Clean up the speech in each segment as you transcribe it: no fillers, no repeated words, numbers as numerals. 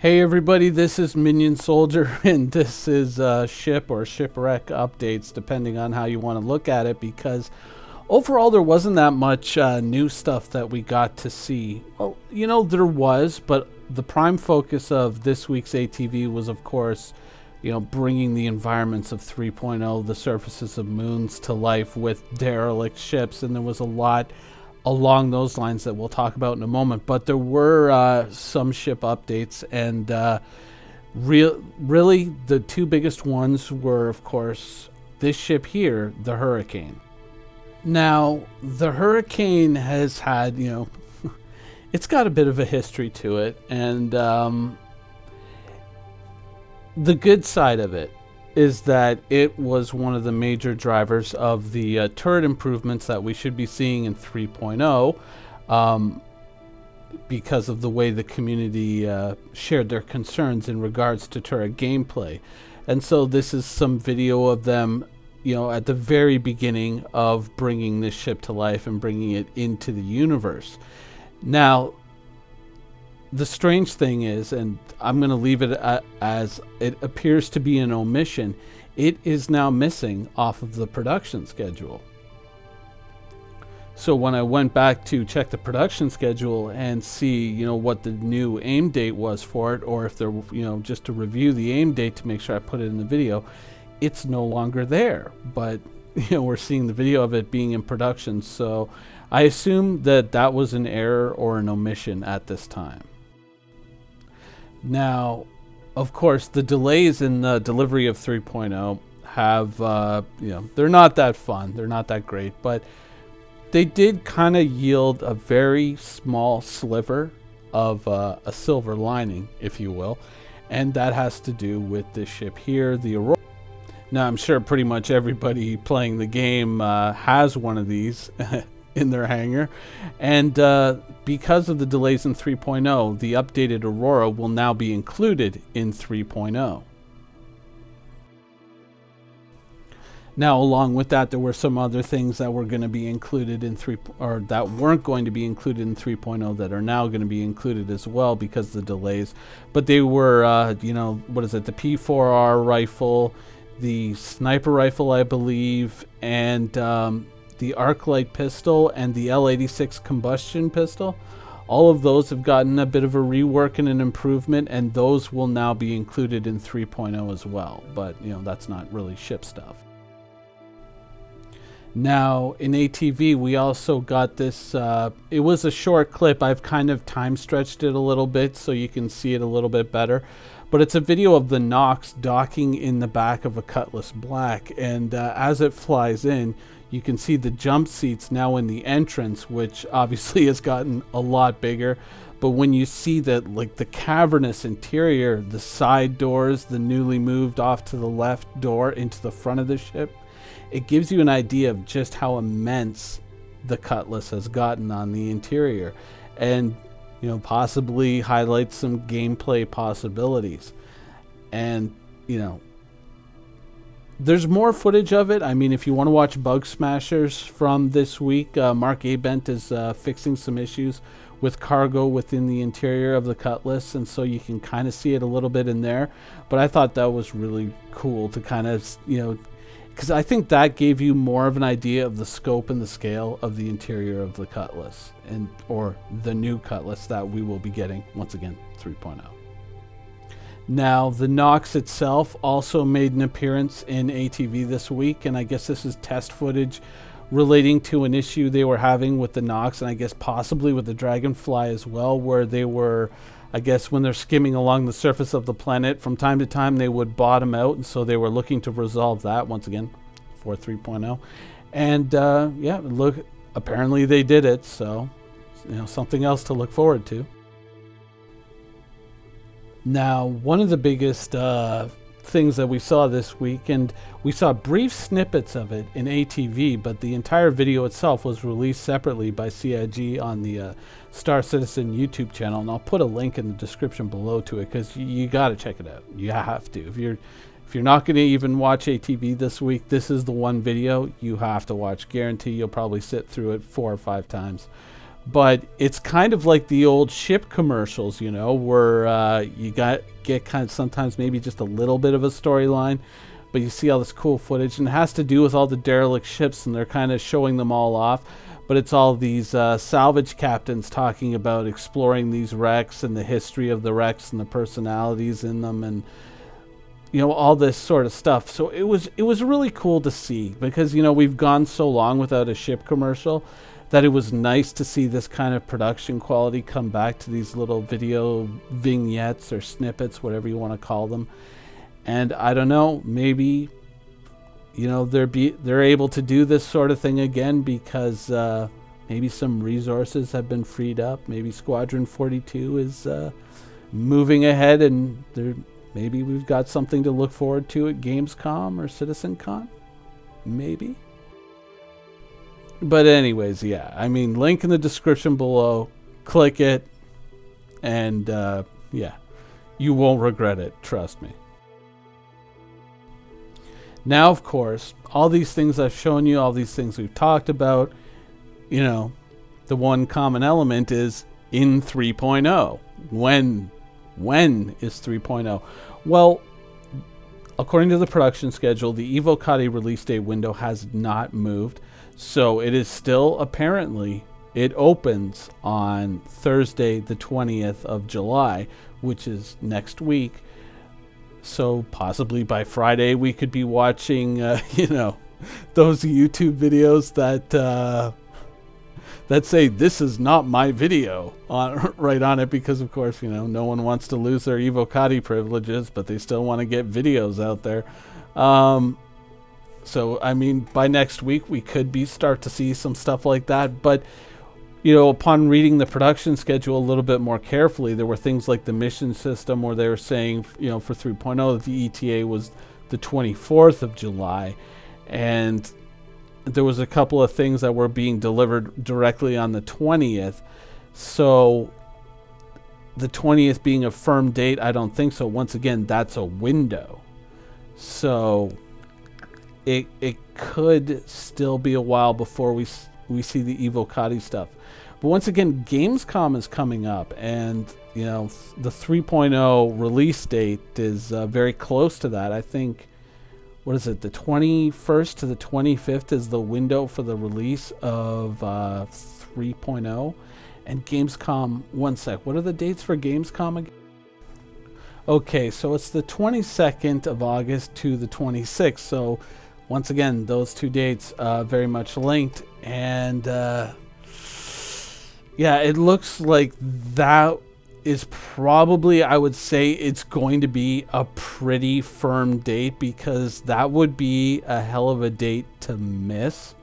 Hey everybody, this is Minion Soldier, and this is Shipwreck Updates, depending on how you want to look at it, because overall there wasn't that much new stuff that we got to see. Well, you know, there was, but the prime focus of this week's ATV was, of course, you know, bringing the environments of 3.0, the surfaces of moons, to life with derelict ships, and there was a lot along those lines that we'll talk about in a moment. But there were some ship updates, and really the two biggest ones were, of course, this ship here, the Hurricane. Now, the Hurricane has had, you know, it's got a bit of a history to it, and the good side of it is that it was one of the major drivers of the turret improvements that we should be seeing in 3.0, because of the way the community shared their concerns in regards to turret gameplay. And so this is some video of them, you know, at the very beginning of bringing this ship to life and bringing it into the universe. Now, the strange thing is, and I'm going to leave it as it appears to be an omission, it is now missing off of the production schedule. So when I went back to check the production schedule and see, you know, what the new aim date was for it, or if there, you know, just to review the aim date to make sure I put it in the video, it's no longer there. But, you know, we're seeing the video of it being in production. So I assume that that was an error or an omission at this time. Now, of course, the delays in the delivery of 3.0 have, you know, they're not that fun. They're not that great, but they did kind of yield a very small sliver of a silver lining, if you will, and that has to do with this ship here, the Aurora. Now, I'm sure pretty much everybody playing the game has one of these in their hangar, and because of the delays in 3.0, the updated Aurora will now be included in 3.0. Now, along with that, there were some other things that were going to be included in that weren't going to be included in 3.0 that are now going to be included as well because of the delays. But they were, you know, what is it? The P4R rifle, the sniper rifle, I believe, and the arc light pistol and the L86 combustion pistol. All of those have gotten a bit of a rework and an improvement, and those will now be included in 3.0 as well. But, you know, that's not really ship stuff. Now, in ATV, we also got this, it was a short clip. I've kind of time stretched it a little bit so you can see it a little bit better. But it's a video of the Nox docking in the back of a Cutlass Black, and as it flies in, you can see the jump seats now in the entrance, which obviously has gotten a lot bigger. But when you see that, like, the cavernous interior, the side doors, the newly moved off to the left door into the front of the ship, it gives you an idea of just how immense the Cutlass has gotten on the interior, and, you know, possibly highlights some gameplay possibilities. And, you know, there's more footage of it. I mean, if you want to watch Bug Smashers from this week, Mark Abent is fixing some issues with cargo within the interior of the Cutlass, and so you can kind of see it a little bit in there. But I thought that was really cool to kind of, you know, because I think that gave you more of an idea of the scope and the scale of the interior of the Cutlass, and or the new Cutlass that we will be getting, once again, 3.0. Now, the Nox itself also made an appearance in ATV this week, and I guess this is test footage relating to an issue they were having with the Nox, and I guess possibly with the Dragonfly as well, where they were, I guess, when they're skimming along the surface of the planet, from time to time they would bottom out, and so they were looking to resolve that, once again, for 3.0. And yeah, look, apparently they did it, so, you know, something else to look forward to. Now, one of the biggest things that we saw this week, and we saw brief snippets of it in ATV, but the entire video itself was released separately by CIG on the Star Citizen YouTube channel, and I'll put a link in the description below to it, because you got to check it out. You have to. If you're not going to even watch ATV this week, this is the one video you have to watch. Guarantee you'll probably sit through it 4 or 5 times. But it's kind of like the old ship commercials, you know, where you get kind of sometimes maybe just a little bit of a storyline, but you see all this cool footage, and it has to do with all the derelict ships, and they're kind of showing them all off. But it's all these salvage captains talking about exploring these wrecks and the history of the wrecks and the personalities in them, and you know, all this sort of stuff. So it was really cool to see, because you know, we've gone so long without a ship commercial that it was nice to see this kind of production quality come back to these little video vignettes or snippets, whatever you want to call them. And I don't know, maybe, you know, they're able to do this sort of thing again because maybe some resources have been freed up. Maybe Squadron 42 is moving ahead, and maybe we've got something to look forward to at Gamescom or CitizenCon. Maybe. But anyways, yeah, I mean, link in the description below. Click it, and yeah, you won't regret it. Trust me. Now, of course, all these things I've shown you, all these things we've talked about, you know, the one common element is in 3.0. When is 3.0? Well, according to the production schedule, the Evocati release date window has not moved. So it is still, apparently, it opens on Thursday, the 20th of July, which is next week. So possibly by Friday we could be watching, you know, those YouTube videos that say this is not my video right on it, because of course, you know, no one wants to lose their Evocati privileges, but they still want to get videos out there. So I mean, by next week we could start to see some stuff like that. But you know, upon reading the production schedule a little bit more carefully, there were things like the mission system where they were saying, you know, for 3.0 that the ETA was the 24th of July, and there was a couple of things that were being delivered directly on the 20th. So the 20th being a firm date, I don't think so. Once again, that's a window. So it could still be a while before we see the Evocati stuff. But once again, Gamescom is coming up, and you know, the 3.0 release date is very close to that. I think, what is it, the 21st to the 25th is the window for the release of 3.0. And Gamescom, one sec, what are the dates for Gamescom again? Okay, so it's the 22nd of August to the 26th. So once again, those two dates very much linked. And yeah, it looks like that is probably, I would say it's going to be a pretty firm date, because that would be a hell of a date to miss.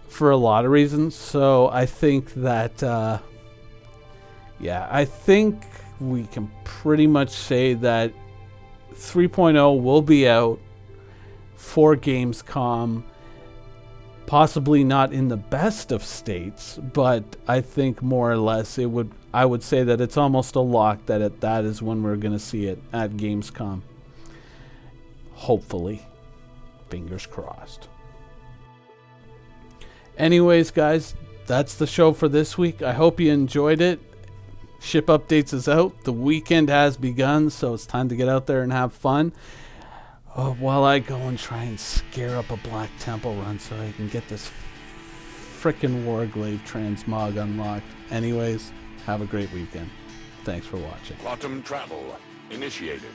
For a lot of reasons. So I think that, yeah, I think we can pretty much say that 3.0 will be out for Gamescom, possibly not in the best of states, but I think more or less I would say that it's almost a lock that that is when we're going to see it at Gamescom. Hopefully. Fingers crossed. Anyways, guys, that's the show for this week. I hope you enjoyed it. Ship Updates is out. The weekend has begun, so it's time to get out there and have fun. While I go and try and scare up a Black Temple run so I can get this frickin' Warglaive transmog unlocked. Anyways, have a great weekend. Thanks for watching. Quantum travel initiated.